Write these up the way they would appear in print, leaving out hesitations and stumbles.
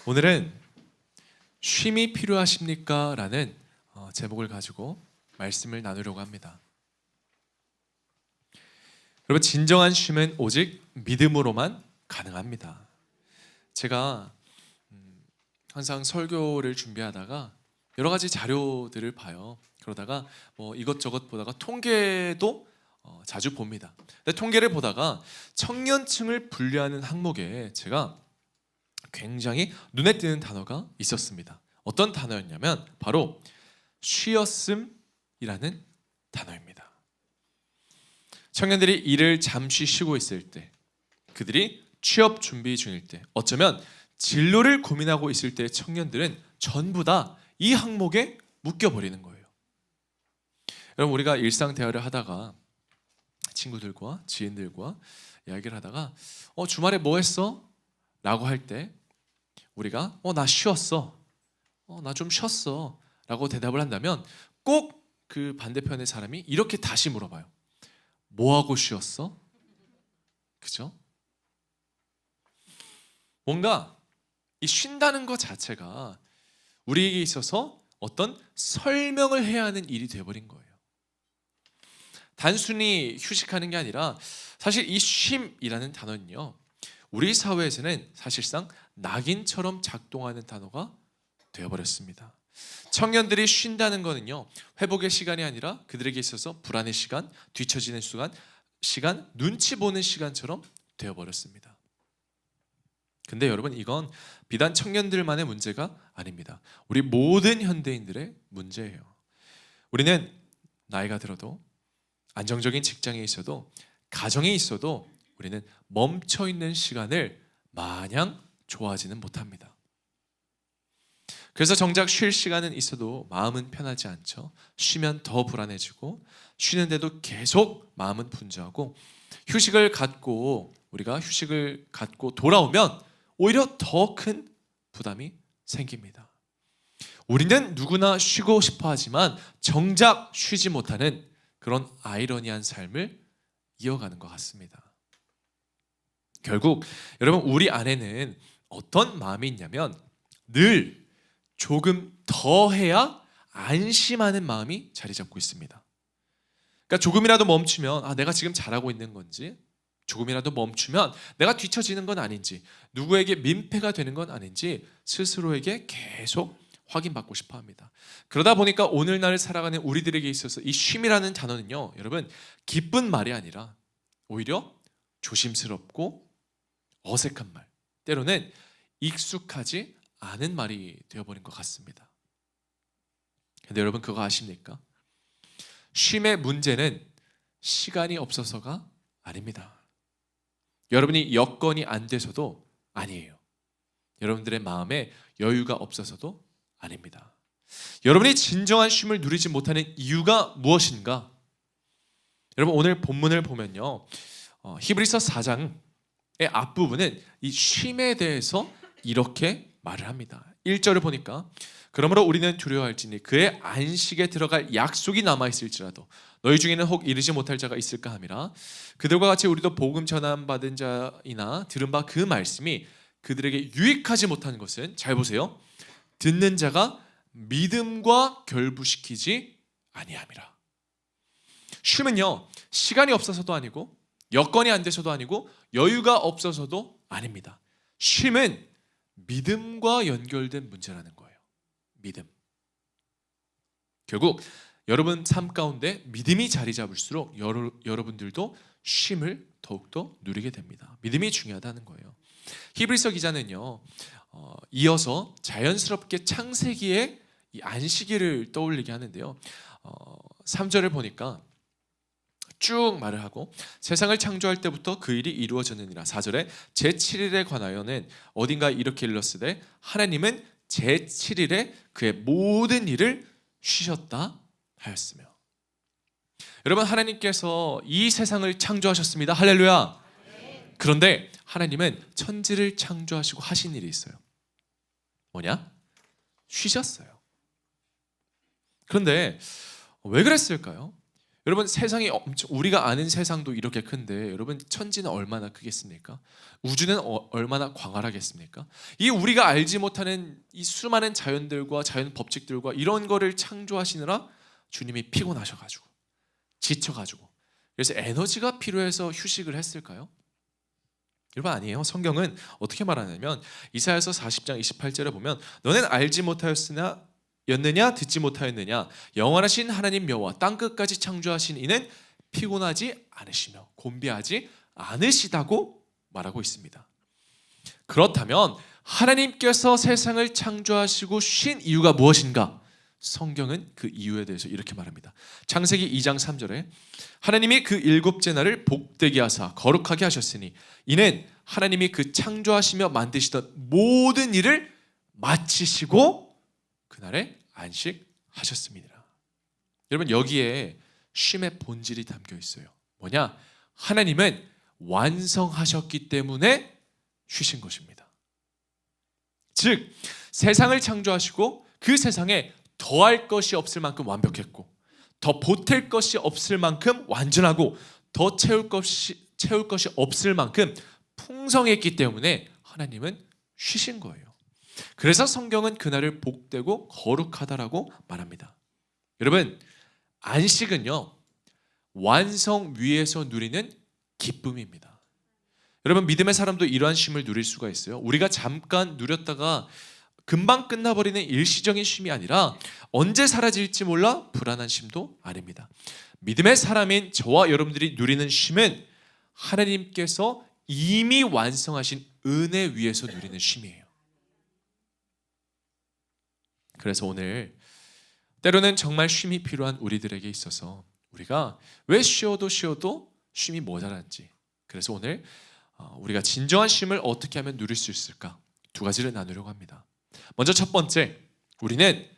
오늘은 쉼이 필요하십니까? 라는 제목을 가지고 말씀을 나누려고 합니다. 여러분, 진정한 쉼은 오직 믿음으로만 가능합니다. 제가 항상 설교를 준비하다가 여러 가지 자료들을 봐요. 그러다가 이것저것 보다가 통계도 자주 봅니다. 근데 통계를 보다가 청년층을 분류하는 항목에 제가 굉장히 눈에 띄는 단어가 있었습니다. 어떤 단어였냐면 바로 쉬었음이라는 단어입니다. 청년들이 일을 잠시 쉬고 있을 때, 그들이 취업 준비 중일 때, 어쩌면 진로를 고민하고 있을 때 청년들은 전부 다 이 항목에 묶여버리는 거예요. 여러분, 우리가 일상 대화를 하다가 친구들과 지인들과 이야기를 하다가 주말에 뭐 했어? 라고 할 때 우리가 나 쉬었어, 나 좀 쉬었어 라고 대답을 한다면 꼭 그 반대편의 사람이 이렇게 다시 물어봐요. 뭐 하고 쉬었어? 그죠? 뭔가 이 쉰다는 것 자체가 우리에게 있어서 어떤 설명을 해야 하는 일이 되어버린 거예요. 단순히 휴식하는 게 아니라 사실 이 쉼이라는 단어는요, 우리 사회에서는 사실상 낙인처럼 작동하는 단어가 되어버렸습니다. 청년들이 쉰다는 거는요, 회복의 시간이 아니라 그들에게 있어서 불안의 시간, 뒤처지는 시간, 눈치 보는 시간처럼 되어버렸습니다. 근데 여러분, 이건 비단 청년들만의 문제가 아닙니다. 우리 모든 현대인들의 문제예요. 우리는 나이가 들어도, 안정적인 직장에 있어도, 가정에 있어도 우리는 멈춰있는 시간을 마냥 좋아하지는 못합니다. 그래서 정작 쉴 시간은 있어도 마음은 편하지 않죠. 쉬면 더 불안해지고, 쉬는데도 계속 마음은 분주하고, 우리가 휴식을 갖고 돌아오면 오히려 더 큰 부담이 생깁니다. 우리는 누구나 쉬고 싶어 하지만 정작 쉬지 못하는 그런 아이러니한 삶을 이어가는 것 같습니다. 결국 여러분, 우리 안에는 어떤 마음이 있냐면 늘 조금 더 해야 안심하는 마음이 자리 잡고 있습니다. 그러니까 조금이라도 멈추면 내가 지금 잘하고 있는 건지, 조금이라도 멈추면 내가 뒤처지는 건 아닌지, 누구에게 민폐가 되는 건 아닌지 스스로에게 계속 확인받고 싶어 합니다. 그러다 보니까 오늘날을 살아가는 우리들에게 있어서 이 쉼이라는 단어는요, 여러분, 기쁜 말이 아니라 오히려 조심스럽고 어색한 말, 때로는 익숙하지 않은 말이 되어버린 것 같습니다. 근데 여러분, 그거 아십니까? 쉼의 문제는 시간이 없어서가 아닙니다. 여러분이 여건이 안 돼서도 아니에요. 여러분들의 마음에 여유가 없어서도 아닙니다. 여러분이 진정한 쉼을 누리지 못하는 이유가 무엇인가? 여러분, 오늘 본문을 보면요, 히브리서 4장의 앞부분은 이 쉼에 대해서 이렇게 말을 합니다. 1절을 보니까 그러므로 우리는 두려워할지니 그의 안식에 들어갈 약속이 남아있을지라도 너희 중에는 혹 이르지 못할 자가 있을까 함이라. 그들과 같이 우리도 복음 전함받은 자이나 들은 바 그 말씀이 그들에게 유익하지 못한 것은, 잘 보세요, 듣는 자가 믿음과 결부시키지 아니함이라. 쉼은요, 시간이 없어서도 아니고 여건이 안 돼서도 아니고 여유가 없어서도 아닙니다. 쉼은 믿음과 연결된 문제라는 거예요. 믿음. 결국 여러분 삶 가운데 믿음이 자리 잡을수록 여러분들도 쉼을 더욱더 누리게 됩니다. 믿음이 중요하다는 거예요. 히브리서 기자는요, 이어서 자연스럽게 창세기의 이 안식일을 떠올리게 하는데요, 3절을 보니까 쭉 말을 하고, 세상을 창조할 때부터 그 일이 이루어졌느니라. 4절에 제7일에 관하여는 어딘가 이렇게 일렀으되 하나님은 제7일에 그의 모든 일을 쉬셨다 하였으며. 여러분, 하나님께서 이 세상을 창조하셨습니다. 할렐루야. 그런데 하나님은 천지를 창조하시고 하신 일이 있어요. 뭐냐? 쉬셨어요. 그런데 왜 그랬을까요? 여러분 세상이 우리가 아는 세상도 이렇게 큰데 여러분 천지는 얼마나 크겠습니까? 우주는 얼마나 광활하겠습니까? 이 우리가 알지 못하는 이 수많은 자연들과 자연 법칙들과 이런 거를 창조하시느라 주님이 피곤하셔가지고 지쳐가지고 그래서 에너지가 필요해서 휴식을 했을까요? 여러분 아니에요. 성경은 어떻게 말하냐면 이사야서 40장 28절에 보면 너는 알지 못하였느냐 듣지 못하였느냐 영원하신 하나님 여호와 땅끝까지 창조하신 이는 피곤하지 않으시며 곤비하지 않으시다고 말하고 있습니다. 그렇다면 하나님께서 세상을 창조하시고 쉰 이유가 무엇인가? 성경은 그 이유에 대해서 이렇게 말합니다. 창세기 2장 3절에 하나님이 그 일곱째 날을 복되게 하사 거룩하게 하셨으니 이는 하나님이 그 창조하시며 만드시던 모든 일을 마치시고 그날에 안식하셨습니다. 여러분 여기에 쉼의 본질이 담겨 있어요. 뭐냐? 하나님은 완성하셨기 때문에 쉬신 것입니다. 즉 세상을 창조하시고 그 세상에 더할 것이 없을 만큼 완벽했고 더 보탤 것이 없을 만큼 완전하고 더 채울 것이 없을 만큼 풍성했기 때문에 하나님은 쉬신 거예요. 그래서 성경은 그날을 복되고 거룩하다라고 말합니다. 여러분 안식은요 완성 위에서 누리는 기쁨입니다. 여러분 믿음의 사람도 이러한 쉼을 누릴 수가 있어요. 우리가 잠깐 누렸다가 금방 끝나버리는 일시적인 쉼이 아니라 언제 사라질지 몰라 불안한 쉼도 아닙니다. 믿음의 사람인 저와 여러분들이 누리는 쉼은 하나님께서 이미 완성하신 은혜 위에서 누리는 쉼이에요. 그래서 오늘 때로는 정말 쉼이 필요한 우리들에게 있어서 우리가 왜 쉬어도 쉼이 모자란지, 그래서 오늘 우리가 진정한 쉼을 어떻게 하면 누릴 수 있을까 두 가지를 나누려고 합니다. 먼저 첫 번째, 우리는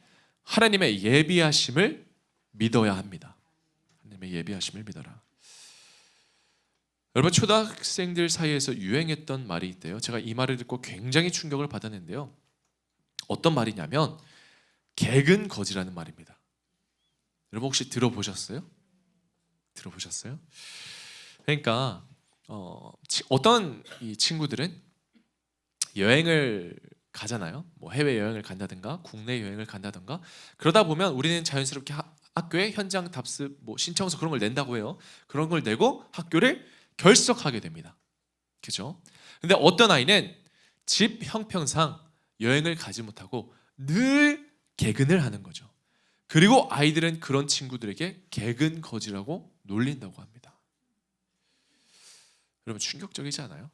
하나님의 예비하심을 믿어야 합니다. 하나님의 예비하심을 믿어라. 여러분 초등학생들 사이에서 유행했던 말이 있대요. 제가 이 말을 듣고 굉장히 충격을 받았는데요. 어떤 말이냐면 개근 거지라는 말입니다. 여러분 혹시 들어보셨어요? 그러니까 어떤 이 친구들은 여행을 가잖아요. 뭐 해외 여행을 간다든가 국내 여행을 간다든가 그러다 보면 우리는 자연스럽게 학교에 현장 답습 뭐 신청서 그런 걸 낸다고 해요. 그런 걸 내고 학교를 결석하게 됩니다. 그죠? 근데 어떤 아이는 집 형편상 여행을 가지 못하고 늘 개근을 하는 거죠. 그리고 아이들은 그런 친구들에게 개근 거지라고 놀린다고 합니다. 여러분 충격적이지 않아요?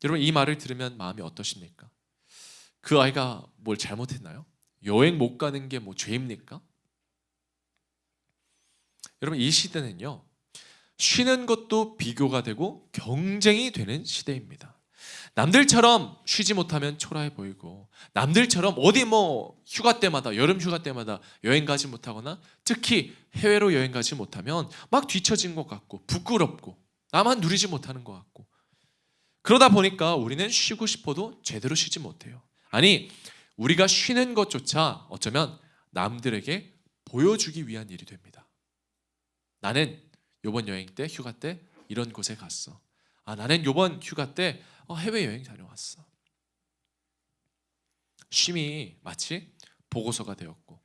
여러분 이 말을 들으면 마음이 어떠십니까? 그 아이가 뭘 잘못했나요? 여행 못 가는 게 뭐 죄입니까? 여러분 이 시대는요 쉬는 것도 비교가 되고 경쟁이 되는 시대입니다. 남들처럼 쉬지 못하면 초라해 보이고 남들처럼 어디 뭐 휴가 때마다 여름 휴가 때마다 여행 가지 못하거나 특히 해외로 여행 가지 못하면 막 뒤처진 것 같고 부끄럽고 나만 누리지 못하는 것 같고 그러다 보니까 우리는 쉬고 싶어도 제대로 쉬지 못해요. 아니 우리가 쉬는 것조차 어쩌면 남들에게 보여주기 위한 일이 됩니다. 나는 이번 여행 때 휴가 때 이런 곳에 갔어. 나는 이번 휴가 때 해외여행 다녀왔어. 쉼이 마치 보고서가 되었고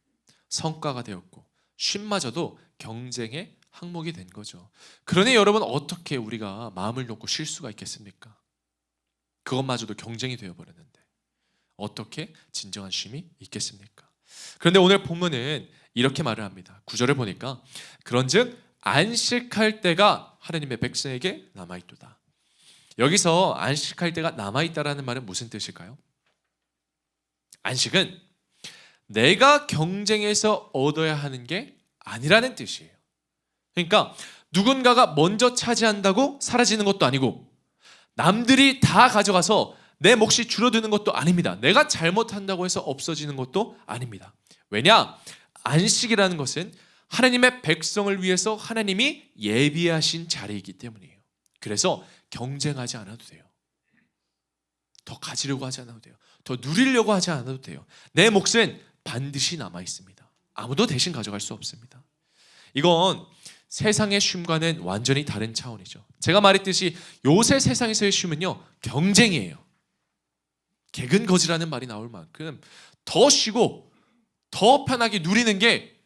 성과가 되었고 쉼마저도 경쟁의 항목이 된 거죠. 그러니 여러분 어떻게 우리가 마음을 놓고 쉴 수가 있겠습니까? 그것마저도 경쟁이 되어버렸는데 어떻게 진정한 쉼이 있겠습니까? 그런데 오늘 본문은 이렇게 말을 합니다. 9절을 보니까 그런즉 안식할 때가 하나님의 백성에게 남아있도다. 여기서 안식할 때가 남아있다라는 말은 무슨 뜻일까요? 안식은 내가 경쟁해서 얻어야 하는 게 아니라는 뜻이에요. 그러니까 누군가가 먼저 차지한다고 사라지는 것도 아니고 남들이 다 가져가서 내 몫이 줄어드는 것도 아닙니다. 내가 잘못한다고 해서 없어지는 것도 아닙니다. 왜냐? 안식이라는 것은 하나님의 백성을 위해서 하나님이 예비하신 자리이기 때문이에요. 그래서 경쟁하지 않아도 돼요. 더 가지려고 하지 않아도 돼요. 더 누리려고 하지 않아도 돼요. 내 몫은 반드시 남아 있습니다. 아무도 대신 가져갈 수 없습니다. 이건 세상의 쉼과는 완전히 다른 차원이죠. 제가 말했듯이 요새 세상에서의 쉼은요, 경쟁이에요. 개근거지라는 말이 나올 만큼 더 쉬고 더 편하게 누리는 게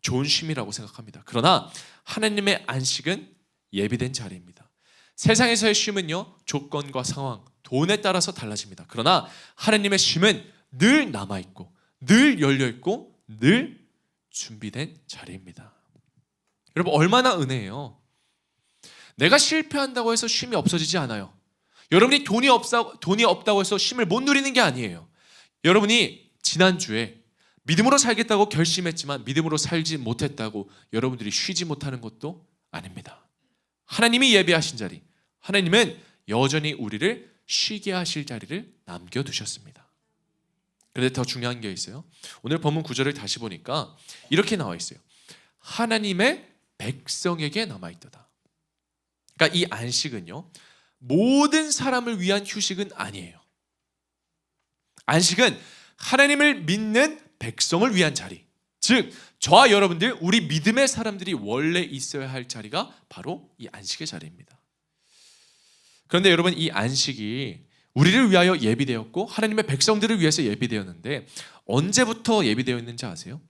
좋은 쉼이라고 생각합니다. 그러나 하나님의 안식은 예비된 자리입니다. 세상에서의 쉼은요, 조건과 상황, 돈에 따라서 달라집니다. 그러나 하나님의 쉼은 늘 남아있고 늘 열려있고 늘 준비된 자리입니다. 여러분, 얼마나 은혜예요. 내가 실패한다고 해서 쉼이 없어지지 않아요. 여러분이 돈이 없다고 해서 쉼을 못 누리는 게 아니에요. 여러분이 지난주에 믿음으로 살겠다고 결심했지만 믿음으로 살지 못했다고 여러분들이 쉬지 못하는 것도 아닙니다. 하나님이 예비하신 자리, 하나님은 여전히 우리를 쉬게 하실 자리를 남겨두셨습니다. 그런데 더 중요한 게 있어요. 오늘 본문 구절을 다시 보니까 이렇게 나와 있어요. 하나님의 백성에게 남아있도다. 그러니까 이 안식은요, 모든 사람을 위한 휴식은 아니에요. 안식은 하나님을 믿는 백성을 위한 자리, 즉 저와 여러분들, 우리 믿음의 사람들이 원래 있어야 할 자리가 바로 이 안식의 자리입니다. 그런데 여러분, 이 안식이 우리를 위하여 예비되었고 하나님의 백성들을 위해서 예비되었는데 언제부터 예비되었는지 아세요?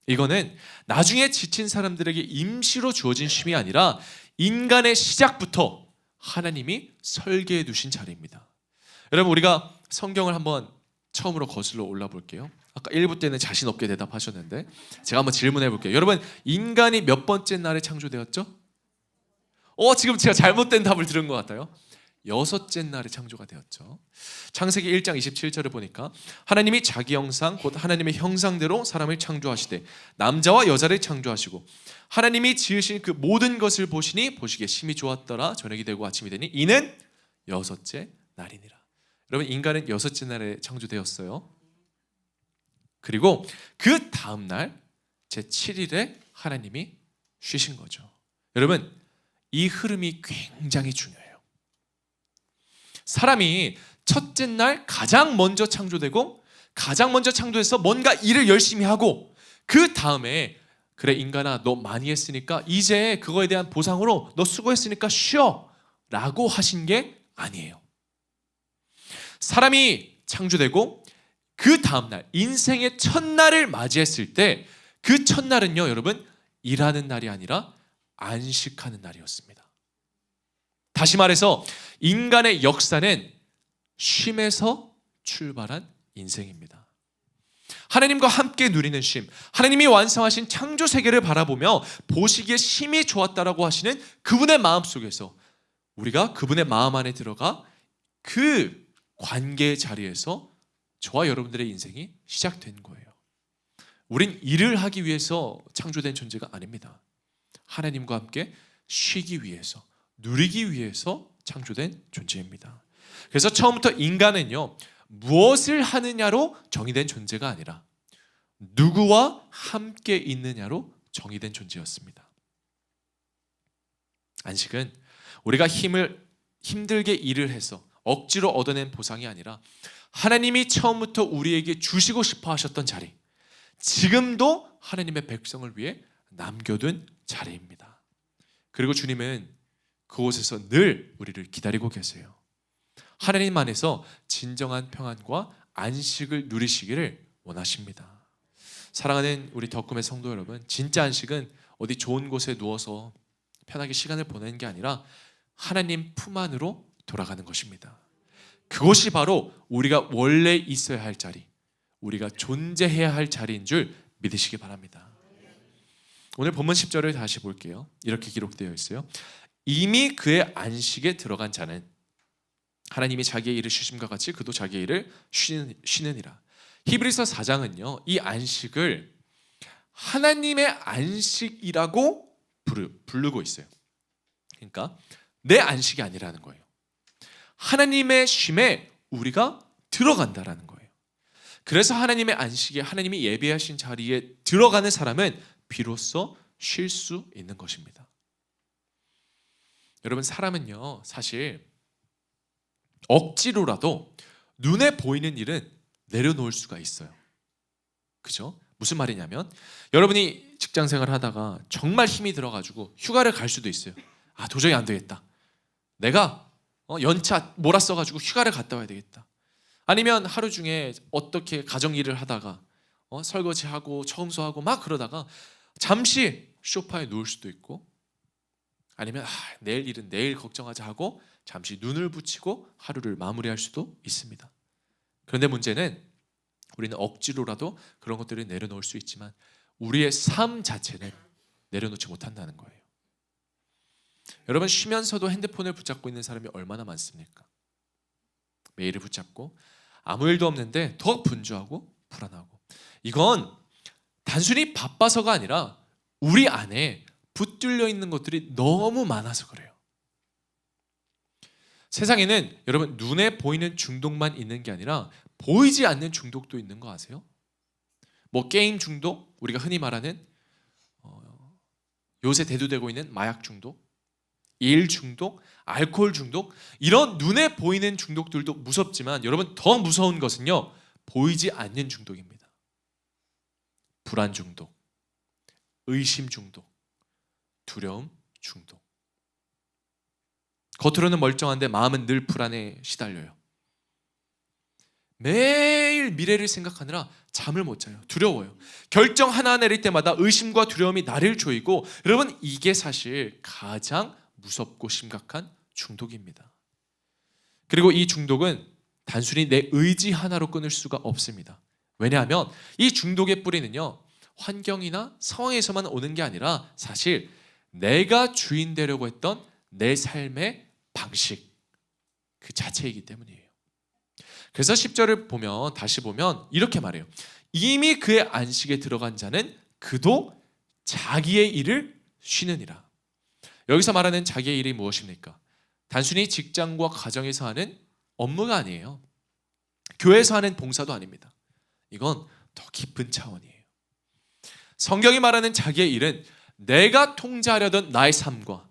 이거는 나중에 지친 사람들에게 임시로 주어진 쉼이 아니라 인간의 시작부터 하나님이 설계해 두신 자리입니다. 여러분, 우리가 성경을 한번 처음으로 거슬러 올라 볼게요. 아까 1부 때는 자신 없게 대답하셨는데 제가 한번 질문해 볼게요. 여러분, 인간이 몇 번째 날에 창조되었죠? 지금 제가 잘못된 답을 들은 것 같아요. 6째 날에 창조가 되었죠. 창세기 1장 27절을 보니까 하나님이 자기 형상 곧 하나님의 형상대로 사람을 창조하시되 남자와 여자를 창조하시고 하나님이 지으신 그 모든 것을 보시니 보시기에 심히 좋았더라. 저녁이 되고 아침이 되니 이는 6째 날이니라. 여러분, 인간은 6째 날에 창조되었어요. 그리고 그 다음 날 제7일에 하나님이 쉬신 거죠. 여러분, 이 흐름이 굉장히 중요해요. 사람이 첫째 날 가장 먼저 창조되고 가장 먼저 창조해서 뭔가 일을 열심히 하고 그 다음에 그래 인간아, 너 많이 했으니까 이제 그거에 대한 보상으로 너 수고했으니까 쉬어 라고 하신 게 아니에요. 사람이 창조되고 그 다음날 인생의 첫날을 맞이했을 때 그 첫날은요, 여러분, 일하는 날이 아니라 안식하는 날이었습니다. 다시 말해서 인간의 역사는 쉼에서 출발한 인생입니다. 하나님과 함께 누리는 쉼, 하나님이 완성하신 창조 세계를 바라보며 보시기에 심히 좋았다라고 하시는 그분의 마음 속에서 우리가 그분의 마음 안에 들어가 그 관계의 자리에서 저와 여러분들의 인생이 시작된 거예요. 우린 일을 하기 위해서 창조된 존재가 아닙니다. 하나님과 함께 쉬기 위해서, 누리기 위해서 창조된 존재입니다. 그래서 처음부터 인간은요, 무엇을 하느냐로 정의된 존재가 아니라 누구와 함께 있느냐로 정의된 존재였습니다. 안식은 우리가 힘들게 일을 해서 억지로 얻어낸 보상이 아니라 하나님이 처음부터 우리에게 주시고 싶어 하셨던 자리, 지금도 하나님의 백성을 위해 남겨둔 자리입니다. 그리고 주님은 그곳에서 늘 우리를 기다리고 계세요. 하나님 안에서 진정한 평안과 안식을 누리시기를 원하십니다. 사랑하는 우리 덕금의 성도 여러분, 진짜 안식은 어디 좋은 곳에 누워서 편하게 시간을 보내는 게 아니라 하나님 품 안으로 돌아가는 것입니다. 그것이 바로 우리가 원래 있어야 할 자리, 우리가 존재해야 할 자리인 줄 믿으시기 바랍니다. 오늘 본문 10절을 다시 볼게요. 이렇게 기록되어 있어요. 이미 그의 안식에 들어간 자는 하나님이 자기의 일을 쉬심과 같이 그도 자기의 일을 쉬느니라. 히브리서 4장은요, 이 안식을 하나님의 안식이라고 부르고 있어요. 그러니까 내 안식이 아니라는 거예요. 하나님의 쉼에 우리가 들어간다라는 거예요. 그래서 하나님의 안식에, 하나님이 예배하신 자리에 들어가는 사람은 비로소 쉴 수 있는 것입니다. 여러분, 사람은요, 사실 억지로라도 눈에 보이는 일은 내려놓을 수가 있어요. 그죠? 무슨 말이냐면, 여러분이 직장 생활 하다가 정말 힘이 들어가지고 휴가를 갈 수도 있어요. 아, 도저히 안 되겠다. 내가 연차 몰아써가지고 휴가를 갔다 와야 되겠다. 아니면 하루 중에 어떻게 가정 일을 하다가 설거지하고 청소하고 막 그러다가 잠시 소파에 누울 수도 있고, 아니면 내일 일은 내일 걱정하자 하고 잠시 눈을 붙이고 하루를 마무리할 수도 있습니다. 그런데 문제는 우리는 억지로라도 그런 것들을 내려놓을 수 있지만 우리의 삶 자체는 내려놓지 못한다는 거예요. 여러분, 쉬면서도 핸드폰을 붙잡고 있는 사람이 얼마나 많습니까? 메일을 붙잡고 아무 일도 없는데 더 분주하고 불안하고, 이건 단순히 바빠서가 아니라 우리 안에 붙들려 있는 것들이 너무 많아서 그래요. 세상에는 여러분, 눈에 보이는 중독만 있는 게 아니라 보이지 않는 중독도 있는 거 아세요? 뭐 게임 중독, 우리가 흔히 말하는 요새 대두되고 있는 마약 중독, 일 중독, 알코올 중독, 이런 눈에 보이는 중독들도 무섭지만 여러분, 더 무서운 것은요, 보이지 않는 중독입니다. 불안 중독, 의심 중독, 두려움 중독. 겉으로는 멀쩡한데 마음은 늘 불안에 시달려요. 매일 미래를 생각하느라 잠을 못 자요. 두려워요. 결정 하나 내릴 때마다 의심과 두려움이 나를 조이고, 여러분, 이게 사실 가장 무섭고 심각한 중독입니다. 그리고 이 중독은 단순히 내 의지 하나로 끊을 수가 없습니다. 왜냐하면 이 중독의 뿌리는요, 환경이나 상황에서만 오는 게 아니라 사실 내가 주인 되려고 했던 내 삶의 방식 그 자체이기 때문이에요. 그래서 10절을 보면, 다시 보면 이렇게 말해요. 이미 그의 안식에 들어간 자는 그도 자기의 일을 쉬느니라. 여기서 말하는 자기의 일이 무엇입니까? 단순히 직장과 가정에서 하는 업무가 아니에요. 교회에서 하는 봉사도 아닙니다. 이건 더 깊은 차원이에요. 성경이 말하는 자기의 일은 내가 통제하려던 나의 삶과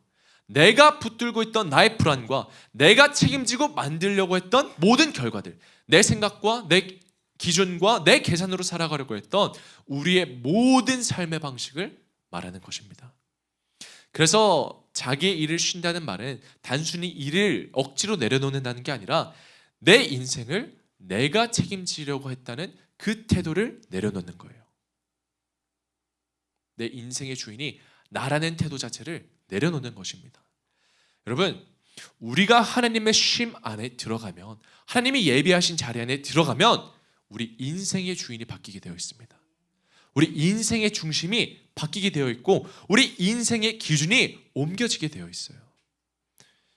내가 붙들고 있던 나의 불안과 내가 책임지고 만들려고 했던 모든 결과들, 내 생각과 내 기준과 내 계산으로 살아가려고 했던 우리의 모든 삶의 방식을 말하는 것입니다. 그래서 자기의 일을 쉰다는 말은 단순히 일을 억지로 내려놓는다는 게 아니라 내 인생을 내가 책임지려고 했다는 그 태도를 내려놓는 거예요. 내 인생의 주인이 나라는 태도 자체를 내려놓는 것입니다. 여러분, 우리가 하나님의 쉼 안에 들어가면, 하나님이 예비하신 자리 안에 들어가면 우리 인생의 주인이 바뀌게 되어 있습니다. 우리 인생의 중심이 바뀌게 되어 있고 우리 인생의 기준이 옮겨지게 되어 있어요.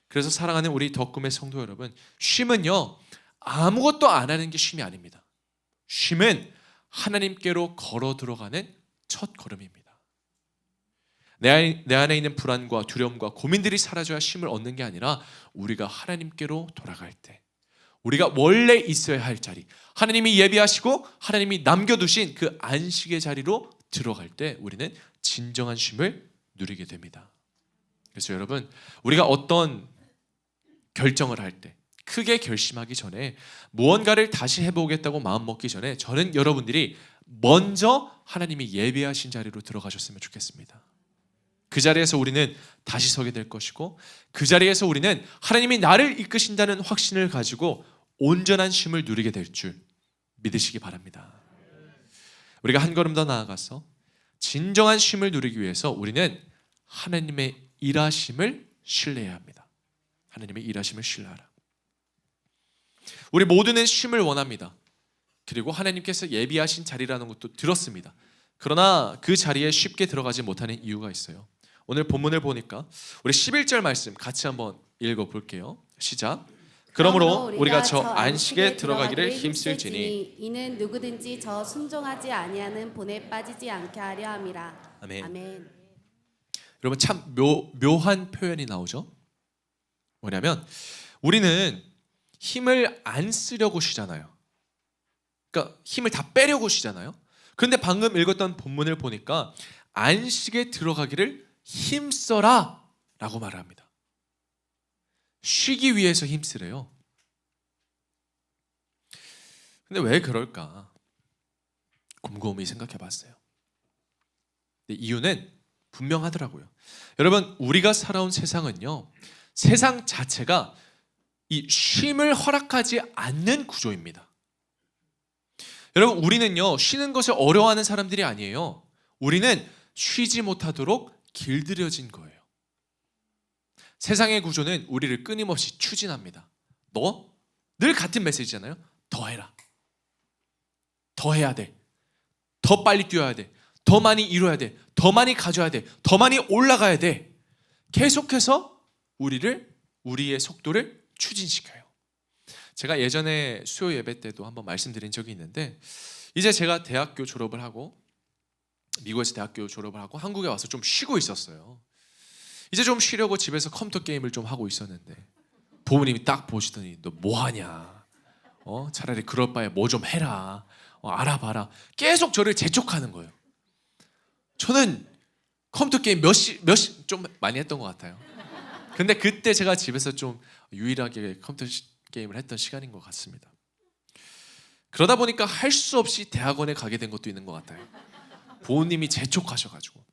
그래서 사랑하는 우리 덕금의 성도 여러분, 쉼은요, 아무것도 안 하는 게 쉼이 아닙니다. 쉼은 하나님께로 걸어 들어가는 첫 걸음입니다. 내 안에 있는 불안과 두려움과 고민들이 사라져야 쉼을 얻는 게 아니라 우리가 하나님께로 돌아갈 때, 우리가 원래 있어야 할 자리, 하나님이 예비하시고 하나님이 남겨두신 그 안식의 자리로 들어갈 때 우리는 진정한 쉼을 누리게 됩니다. 그래서 여러분, 우리가 어떤 결정을 할 때, 크게 결심하기 전에, 무언가를 다시 해보겠다고 마음먹기 전에 저는 여러분들이 먼저 하나님이 예비하신 자리로 들어가셨으면 좋겠습니다. 그 자리에서 우리는 다시 서게 될 것이고, 그 자리에서 우리는 하나님이 나를 이끄신다는 확신을 가지고 온전한 쉼을 누리게 될 줄 믿으시기 바랍니다. 우리가 한 걸음 더 나아가서 진정한 쉼을 누리기 위해서 우리는 하나님의 일하심을 신뢰해야 합니다. 하나님의 일하심을 신뢰하라. 우리 모두는 쉼을 원합니다. 그리고 하나님께서 예비하신 자리라는 것도 들었습니다. 그러나 그 자리에 쉽게 들어가지 못하는 이유가 있어요. 오늘 본문을 보니까 우리 11절 말씀 같이 한번 읽어볼게요. 시작. 그러므로 우리가 저 안식에 들어가기를 힘쓸지니 이는 누구든지 저 순종하지 아니하는 본에 빠지지 않게 하려 함이라. 아멘. 아멘. 여러분, 참 묘한 표현이 나오죠. 뭐냐면 우리는 힘을 안 쓰려고 쉬잖아요. 그러니까 힘을 다 빼려고 쉬잖아요. 그런데 방금 읽었던 본문을 보니까 안식에 들어가기를 힘써라 라고 말을 합니다. 쉬기 위해서 힘쓰래요. 근데 왜 그럴까? 곰곰이 생각해 봤어요. 근데 이유는 분명하더라고요. 여러분, 우리가 살아온 세상은요, 세상 자체가 이 쉼을 허락하지 않는 구조입니다. 여러분, 우리는요, 쉬는 것을 어려워하는 사람들이 아니에요. 우리는 쉬지 못하도록 길들여진 거예요. 세상의 구조는 우리를 끊임없이 추진합니다. 너 늘 같은 메시지잖아요. 더 해라. 더 해야 돼. 더 빨리 뛰어야 돼. 더 많이 이뤄야 돼. 더 많이 가져야 돼. 더 많이 올라가야 돼. 계속해서 우리의 속도를 추진시켜요. 제가 예전에 수요 예배 때도 한번 말씀드린 적이 있는데, 이제 제가 대학교 졸업을 하고 미국에서 대학교 졸업을 하고 한국에 와서 좀 쉬고 있었어요. 이제 좀 쉬려고 집에서 컴퓨터 게임을 좀 하고 있었는데 부모님이 딱 보시더니 너 뭐하냐? 차라리 그럴 바에 뭐 좀 해라. 알아봐라. 계속 저를 재촉하는 거예요. 저는 컴퓨터 게임 좀 많이 했던 것 같아요. 근데 그때 제가 집에서 좀 유일하게 컴퓨터 게임을 했던 시간인 것 같습니다. 그러다 보니까 할 수 없이 대학원에 가게 된 것도 있는 것 같아요. 부모님이 재촉하셔가지고.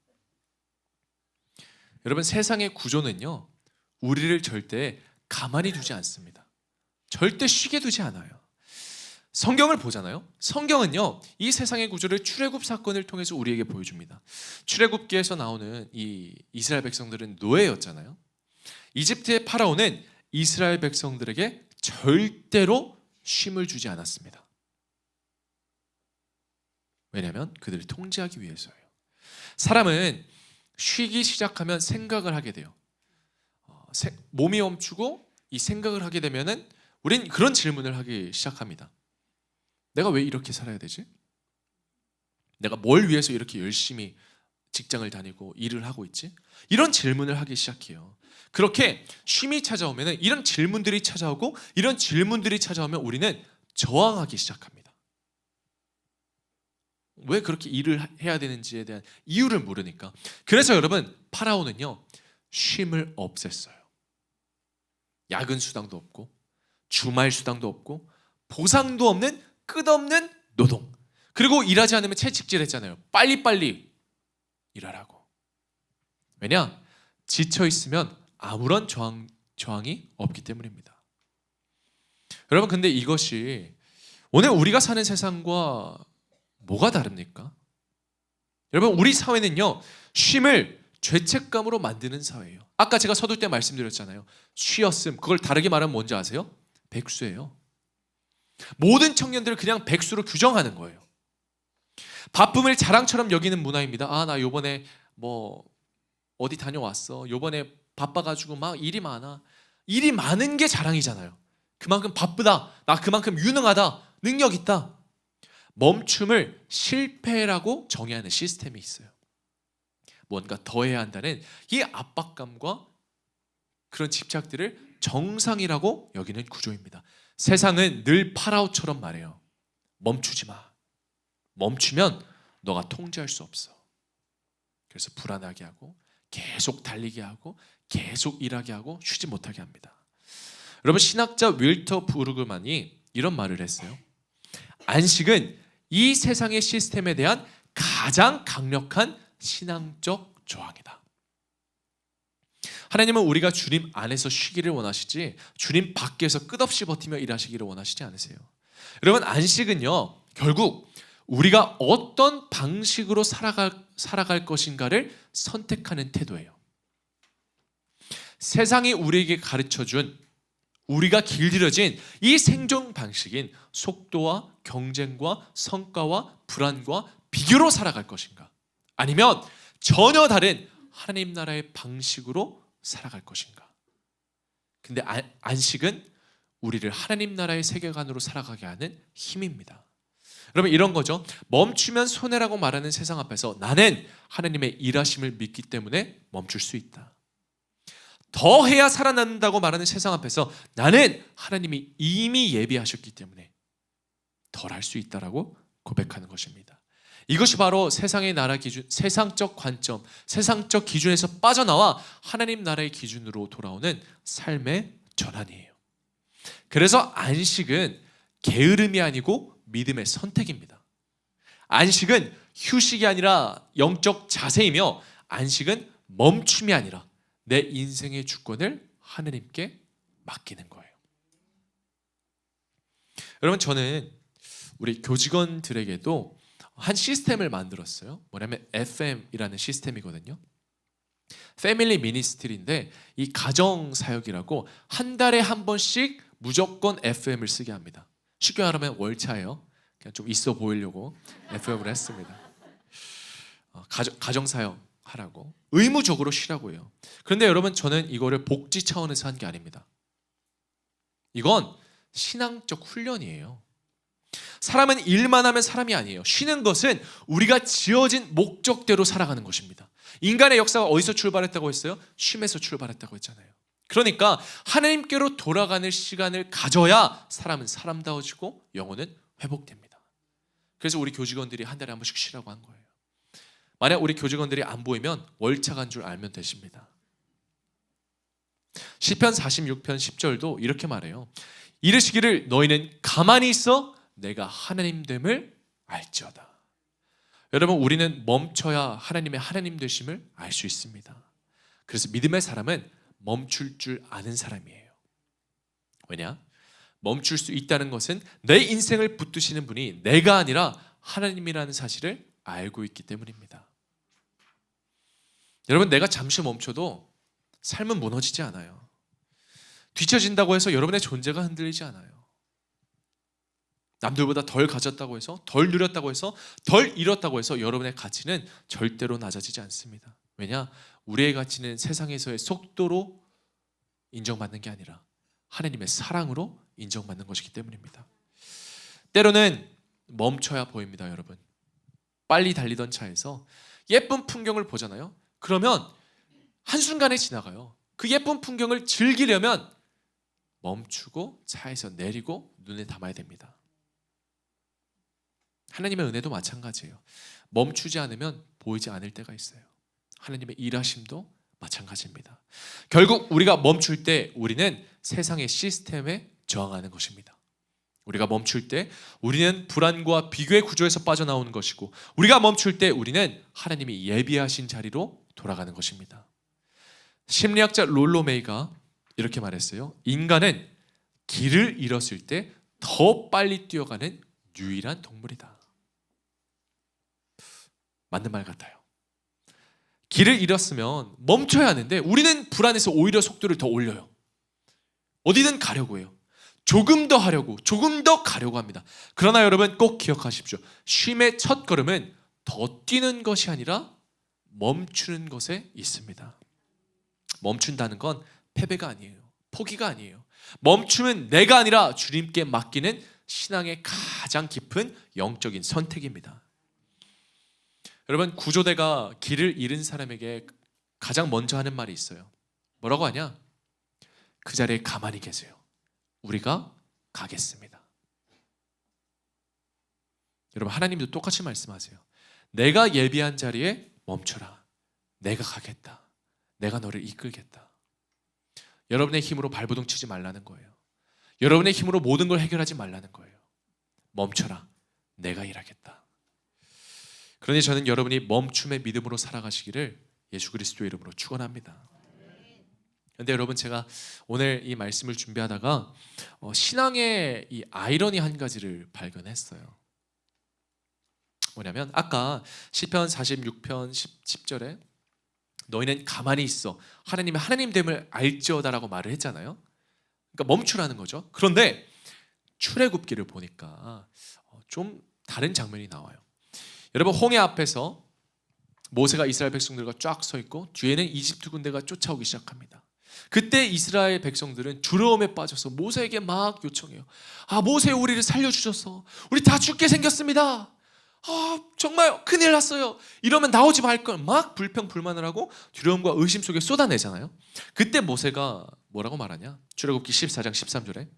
여러분, 세상의 구조는요, 우리를 절대 가만히 두지 않습니다. 절대 쉬게 두지 않아요. 성경을 보잖아요. 성경은요, 이 세상의 구조를 출애굽 사건을 통해서 우리에게 보여줍니다. 출애굽기에서 나오는 이 이스라엘 백성들은 노예였잖아요. 이집트의 파라오는 이스라엘 백성들에게 절대로 쉼을 주지 않았습니다. 왜냐하면 그들을 통제하기 위해서예요. 사람은 쉬기 시작하면 생각을 하게 돼요. 몸이 멈추고 이 생각을 하게 되면은 우린 그런 질문을 하기 시작합니다. 내가 왜 이렇게 살아야 되지? 내가 뭘 위해서 이렇게 열심히 직장을 다니고 일을 하고 있지? 이런 질문을 하기 시작해요. 그렇게 쉼이 찾아오면 이런 질문들이 찾아오고, 이런 질문들이 찾아오면 우리는 저항하기 시작합니다. 왜 그렇게 일을 해야 되는지에 대한 이유를 모르니까. 그래서 여러분, 파라오는요, 쉼을 없앴어요. 야근 수당도 없고 주말 수당도 없고 보상도 없는 끝없는 노동. 그리고 일하지 않으면 채찍질했잖아요. 빨리빨리 일하라고. 왜냐? 지쳐 있으면 아무런 저항이 없기 때문입니다. 여러분, 근데 이것이 오늘 우리가 사는 세상과 뭐가 다릅니까? 여러분, 우리 사회는요, 쉼을 죄책감으로 만드는 사회예요. 아까 제가 서두 때 말씀드렸잖아요. 쉬었음, 그걸 다르게 말하면 뭔지 아세요? 백수예요. 모든 청년들을 그냥 백수로 규정하는 거예요. 바쁨을 자랑처럼 여기는 문화입니다. 아, 나 요번에 뭐 어디 다녀왔어. 요번에 바빠가지고 막 일이 많아. 일이 많은 게 자랑이잖아요. 그만큼 바쁘다. 나 그만큼 유능하다. 능력 있다. 멈춤을 실패라고 정의하는 시스템이 있어요. 뭔가 더 해야 한다는 이 압박감과 그런 집착들을 정상이라고 여기는 구조입니다. 세상은 늘 파라오처럼 말해요. 멈추지 마. 멈추면 너가 통제할 수 없어. 그래서 불안하게 하고 계속 달리게 하고 계속 일하게 하고 쉬지 못하게 합니다. 여러분, 신학자 윌터 부르그만이 이런 말을 했어요. 안식은 이 세상의 시스템에 대한 가장 강력한 신앙적 저항이다. 하나님은 우리가 주님 안에서 쉬기를 원하시지 주님 밖에서 끝없이 버티며 일하시기를 원하시지 않으세요. 여러분, 안식은요, 결국 우리가 어떤 방식으로 살아갈 것인가를 선택하는 태도예요. 세상이 우리에게 가르쳐준, 우리가 길들여진 이 생존 방식인 속도와 경쟁과 성과와 불안과 비교로 살아갈 것인가, 아니면 전혀 다른 하나님 나라의 방식으로 살아갈 것인가. 근데 안식은 우리를 하나님 나라의 세계관으로 살아가게 하는 힘입니다. 여러분, 이런 거죠. 멈추면 손해라고 말하는 세상 앞에서 나는 하나님의 일하심을 믿기 때문에 멈출 수 있다. 더 해야 살아난다고 말하는 세상 앞에서 나는 하나님이 이미 예비하셨기 때문에 덜 할 수 있다라고 고백하는 것입니다. 이것이 바로 세상의 나라 기준, 세상적 관점, 세상적 기준에서 빠져나와 하나님 나라의 기준으로 돌아오는 삶의 전환이에요. 그래서 안식은 게으름이 아니고 믿음의 선택입니다. 안식은 휴식이 아니라 영적 자세이며 안식은 멈춤이 아니라 내 인생의 주권을 하느님께 맡기는 거예요. 여러분, 저는 우리 교직원들에게도 한 시스템을 만들었어요. 뭐냐면 FM이라는 시스템이거든요. 패밀리 미니스트리인데 이 가정 사역이라고 한 달에 한 번씩 무조건 FM을 쓰게 합니다. 쉽게 말하면 월차예요. 그냥 좀 있어 보이려고 FM을 했습니다. 가정 사역 하라고 의무적으로 쉬라고 해요. 그런데 여러분, 저는 이거를 복지 차원에서 한 게 아닙니다. 이건 신앙적 훈련이에요. 사람은 일만 하면 사람이 아니에요. 쉬는 것은 우리가 지어진 목적대로 살아가는 것입니다. 인간의 역사가 어디서 출발했다고 했어요? 쉼에서 출발했다고 했잖아요. 그러니까 하나님께로 돌아가는 시간을 가져야 사람은 사람다워지고 영혼은 회복됩니다. 그래서 우리 교직원들이 한 달에 한 번씩 쉬라고 한 거예요. 만약 우리 교직원들이 안 보이면 월차 간 줄 알면 되십니다. 시편 46편 10절도 이렇게 말해요. 이르시기를 너희는 가만히 있어 내가 하나님 됨을 알지어다. 여러분, 우리는 멈춰야 하나님의 하나님 되심을 알 수 있습니다. 그래서 믿음의 사람은 멈출 줄 아는 사람이에요. 왜냐? 멈출 수 있다는 것은 내 인생을 붙드시는 분이 내가 아니라 하나님이라는 사실을 알고 있기 때문입니다. 여러분, 내가 잠시 멈춰도 삶은 무너지지 않아요. 뒤처진다고 해서 여러분의 존재가 흔들리지 않아요. 남들보다 덜 가졌다고 해서, 덜 누렸다고 해서, 덜 잃었다고 해서 여러분의 가치는 절대로 낮아지지 않습니다. 왜냐? 우리의 가치는 세상에서의 속도로 인정받는 게 아니라 하나님의 사랑으로 인정받는 것이기 때문입니다. 때로는 멈춰야 보입니다. 여러분, 빨리 달리던 차에서 예쁜 풍경을 보잖아요. 그러면 한순간에 지나가요. 그 예쁜 풍경을 즐기려면 멈추고 차에서 내리고 눈에 담아야 됩니다. 하나님의 은혜도 마찬가지예요. 멈추지 않으면 보이지 않을 때가 있어요. 하나님의 일하심도 마찬가지입니다. 결국 우리가 멈출 때 우리는 세상의 시스템에 저항하는 것입니다. 우리가 멈출 때 우리는 불안과 비교의 구조에서 빠져나오는 것이고, 우리가 멈출 때 우리는 하나님이 예비하신 자리로 돌아가는 것입니다. 심리학자 롤로 메이가 이렇게 말했어요. 인간은 길을 잃었을 때 더 빨리 뛰어가는 유일한 동물이다. 맞는 말 같아요. 길을 잃었으면 멈춰야 하는데 우리는 불안해서 오히려 속도를 더 올려요. 어디든 가려고 해요. 조금 더 하려고, 조금 더 가려고 합니다. 그러나 여러분, 꼭 기억하십시오. 쉼의 첫 걸음은 더 뛰는 것이 아니라 멈추는 것에 있습니다. 멈춘다는 건 패배가 아니에요. 포기가 아니에요. 멈춤은 내가 아니라 주님께 맡기는 신앙의 가장 깊은 영적인 선택입니다. 여러분, 구조대가 길을 잃은 사람에게 가장 먼저 하는 말이 있어요. 뭐라고 하냐? 그 자리에 가만히 계세요. 우리가 가겠습니다. 여러분, 하나님도 똑같이 말씀하세요. 내가 예비한 자리에 멈춰라. 내가 가겠다. 내가 너를 이끌겠다. 여러분의 힘으로 발버둥 치지 말라는 거예요. 여러분의 힘으로 모든 걸 해결하지 말라는 거예요. 멈춰라. 내가 일하겠다. 그러니 저는 여러분이 멈춤의 믿음으로 살아가시기를 예수 그리스도의 이름으로 축원합니다. 그런데 여러분, 제가 오늘 이 말씀을 준비하다가 신앙의 이 아이러니 한 가지를 발견했어요. 뭐냐면 아까 시편 46편 10절에 너희는 가만히 있어 하나님의 하나님됨을 알지어다라고 말을 했잖아요. 그러니까 멈추라는 거죠. 그런데 출애굽기를 보니까 좀 다른 장면이 나와요. 여러분, 홍해 앞에서 모세가 이스라엘 백성들과 쫙 서 있고 뒤에는 이집트 군대가 쫓아오기 시작합니다. 그때 이스라엘 백성들은 두려움에 빠져서 모세에게 막 요청해요. 아, 모세, 우리를 살려주셔서 우리 다 죽게 생겼습니다. 아, 정말 큰일 났어요. 이러면 나오지 말걸. 막 불평불만을 하고 두려움과 의심 속에 쏟아내잖아요. 그때 모세가 뭐라고 말하냐? 출애굽기 14장 13절에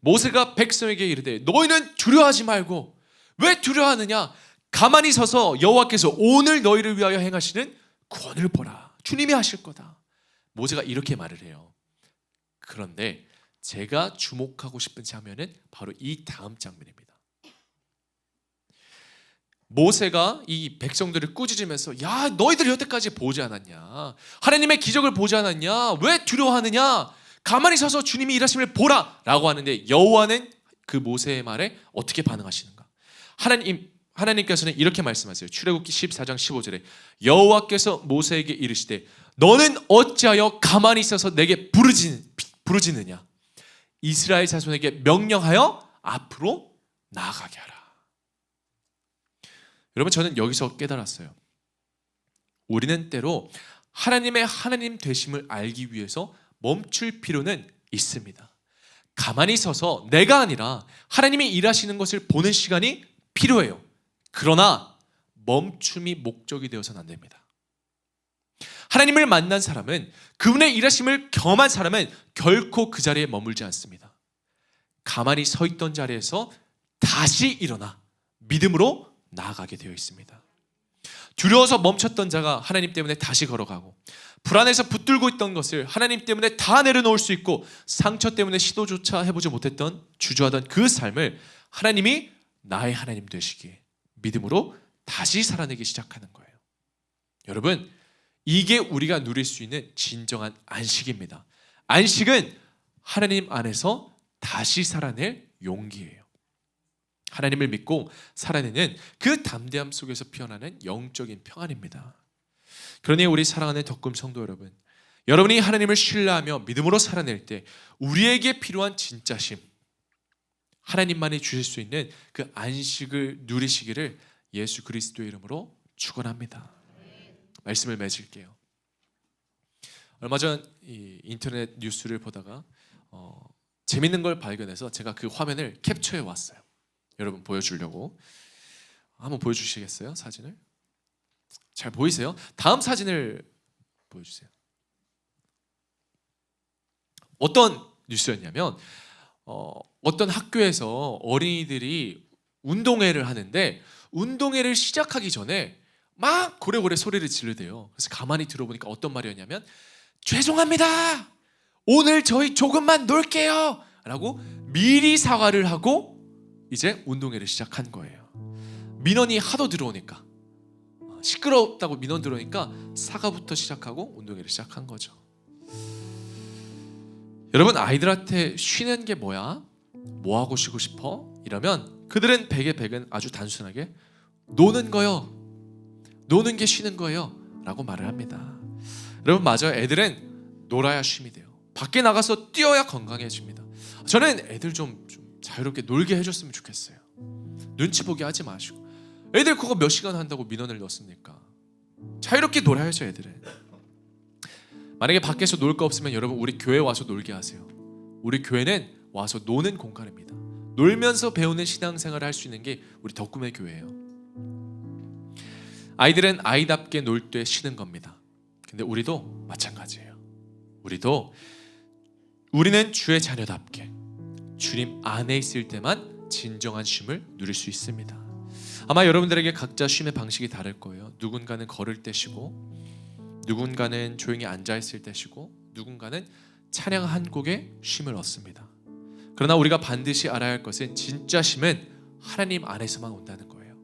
모세가 백성에게 이르되 너희는 두려워하지 말고, 왜 두려워하느냐? 가만히 서서 여호와께서 오늘 너희를 위하여 행하시는 구원을 보라. 주님이 하실 거다. 모세가 이렇게 말을 해요. 그런데 제가 주목하고 싶은 장면은 바로 이 다음 장면입니다. 모세가 이 백성들을 꾸짖으면서 야 너희들 여태까지 보지 않았냐, 하나님의 기적을 보지 않았냐, 왜 두려워하느냐, 가만히 서서 주님이 일하심을 보라 라고 하는데 여호와는 그 모세의 말에 어떻게 반응하시는가? 하나님께서는 이렇게 말씀하세요. 출애굽기 14장 15절에 여호와께서 모세에게 이르시되 너는 어찌하여 가만히 있어서 내게 부르짖느냐, 이스라엘 자손에게 명령하여 앞으로 나아가게 하라. 여러분, 저는 여기서 깨달았어요. 우리는 때로 하나님의 하나님 되심을 알기 위해서 멈출 필요는 있습니다. 가만히 서서 내가 아니라 하나님이 일하시는 것을 보는 시간이 필요해요. 그러나 멈춤이 목적이 되어서는 안 됩니다. 하나님을 만난 사람은, 그분의 일하심을 경험한 사람은 결코 그 자리에 머물지 않습니다. 가만히 서 있던 자리에서 다시 일어나 믿음으로 나아가게 되어 있습니다. 두려워서 멈췄던 자가 하나님 때문에 다시 걸어가고, 불안해서 붙들고 있던 것을 하나님 때문에 다 내려놓을 수 있고, 상처 때문에 시도조차 해보지 못했던 주저하던 그 삶을 하나님이 나의 하나님 되시기에 믿음으로 다시 살아내기 시작하는 거예요. 여러분, 이게 우리가 누릴 수 있는 진정한 안식입니다. 안식은 하나님 안에서 다시 살아낼 용기예요. 하나님을 믿고 살아내는 그 담대함 속에서 피어나는 영적인 평안입니다. 그러니 우리 사랑하는 덕금 성도 여러분, 여러분이 하나님을 신뢰하며 믿음으로 살아낼 때 우리에게 필요한 진짜심, 하나님만이 주실 수 있는 그 안식을 누리시기를 예수 그리스도의 이름으로 축원합니다. 말씀을 맺을게요. 얼마 전 이 인터넷 뉴스를 보다가 재밌는 걸 발견해서 제가 그 화면을 캡처해 왔어요. 여러분 보여주려고. 한번 보여주시겠어요? 사진을? 잘 보이세요? 다음 사진을 보여주세요. 어떤 뉴스였냐면 어떤 학교에서 어린이들이 운동회를 하는데, 운동회를 시작하기 전에 막 고래고래 소리를 지르대요. 그래서 가만히 들어보니까 어떤 말이었냐면, 죄송합니다, 오늘 저희 조금만 놀게요 라고 미리 사과를 하고 이제 운동회를 시작한 거예요. 민원이 하도 들어오니까, 시끄럽다고 민원 들어오니까 사과부터 시작하고 운동회를 시작한 거죠. 여러분, 아이들한테 쉬는 게 뭐야? 뭐 하고 쉬고 싶어? 이러면 그들은 100에 100은 아주 단순하게 노는 거요, 노는 게 쉬는 거예요 라고 말을 합니다. 여러분, 맞아요. 애들은 놀아야 쉼이 돼요. 밖에 나가서 뛰어야 건강해집니다. 저는 애들 좀 자유롭게 놀게 해줬으면 좋겠어요. 눈치 보게 하지 마시고. 애들 그거 몇 시간 한다고 민원을 넣습니까? 자유롭게 놀아야죠. 애들은. 만약에 밖에서 놀 거 없으면 여러분, 우리 교회 와서 놀게 하세요. 우리 교회는 와서 노는 공간입니다. 놀면서 배우는 신앙생활을 할 수 있는 게 우리 덕금의 교회예요. 아이들은 아이답게 놀 때 쉬는 겁니다. 근데 우리도 마찬가지예요. 우리는 주의 자녀답게 주님 안에 있을 때만 진정한 쉼을 누릴 수 있습니다. 아마 여러분들에게 각자 쉼의 방식이 다를 거예요. 누군가는 걸을 때 쉬고, 누군가는 조용히 앉아있을 때 쉬고, 누군가는 찬양 한 곡에 쉼을 얻습니다. 그러나 우리가 반드시 알아야 할 것은, 진짜 쉼은 하나님 안에서만 온다는 거예요.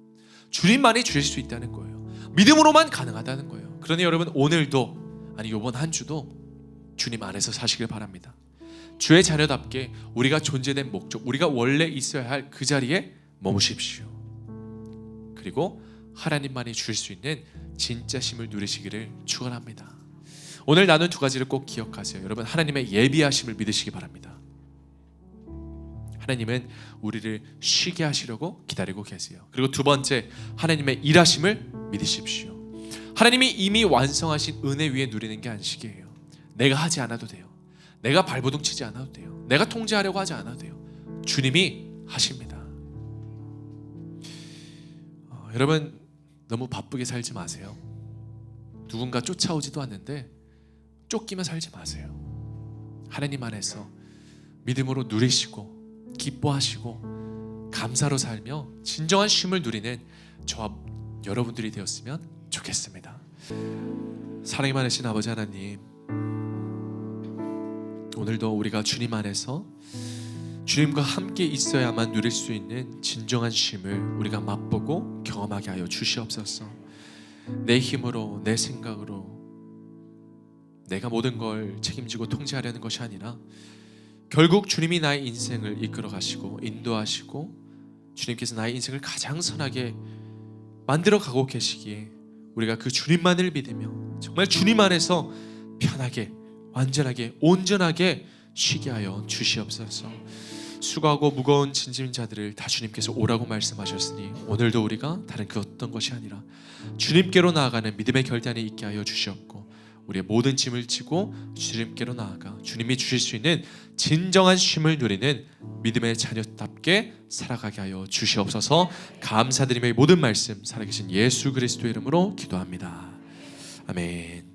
주님만이 주실 수 있다는 거예요. 믿음으로만 가능하다는 거예요. 그러니 여러분, 오늘도, 아니 이번 한 주도 주님 안에서 사시길 바랍니다. 주의 자녀답게 우리가 존재된 목적, 우리가 원래 있어야 할 그 자리에 머무십시오. 그리고 하나님만이 주실 수 있는 진짜 쉼을 누리시기를 축원합니다. 오늘 나눈 두 가지를 꼭 기억하세요. 여러분, 하나님의 예비하심을 믿으시기 바랍니다. 하나님은 우리를 쉬게 하시려고 기다리고 계세요. 그리고 두 번째, 하나님의 일하심을 믿으십시오. 하나님이 이미 완성하신 은혜 위에 누리는 게 안식이에요. 내가 하지 않아도 돼요. 내가 발버둥 치지 않아도 돼요. 내가 통제하려고 하지 않아도 돼요. 주님이 하십니다. 여러분, 너무 바쁘게 살지 마세요. 누군가 쫓아오지도 않는데 쫓기며 살지 마세요. 하나님 안에서 믿음으로 누리시고 기뻐하시고 감사로 살며 진정한 쉼을 누리는 저와 여러분들이 되었으면 좋겠습니다. 사랑이 많으신 아버지 하나님, 오늘도 우리가 주님 안에서 주님과 함께 있어야만 누릴 수 있는 진정한 쉼을 우리가 맛보고 경험하게 하여 주시옵소서. 내 힘으로, 내 생각으로 내가 모든 걸 책임지고 통제하려는 것이 아니라 결국 주님이 나의 인생을 이끌어 가시고 인도하시고 주님께서 나의 인생을 가장 선하게 만들어 가고 계시기에 우리가 그 주님만을 믿으며 정말 주님 안에서 편하게, 완전하게, 온전하게 쉬게 하여 주시옵소서. 수고하고 무거운 짐진 자들을 다 주님께서 오라고 말씀하셨으니 오늘도 우리가 다른 그 어떤 것이 아니라 주님께로 나아가는 믿음의 결단이 있게 하여 주시옵고 우리의 모든 짐을 지고 주님께로 나아가 주님이 주실 수 있는 진정한 쉼을 누리는 믿음의 자녀답게 살아가게 하여 주시옵소서. 감사드리며 이 모든 말씀 살아계신 예수 그리스도의 이름으로 기도합니다. 아멘.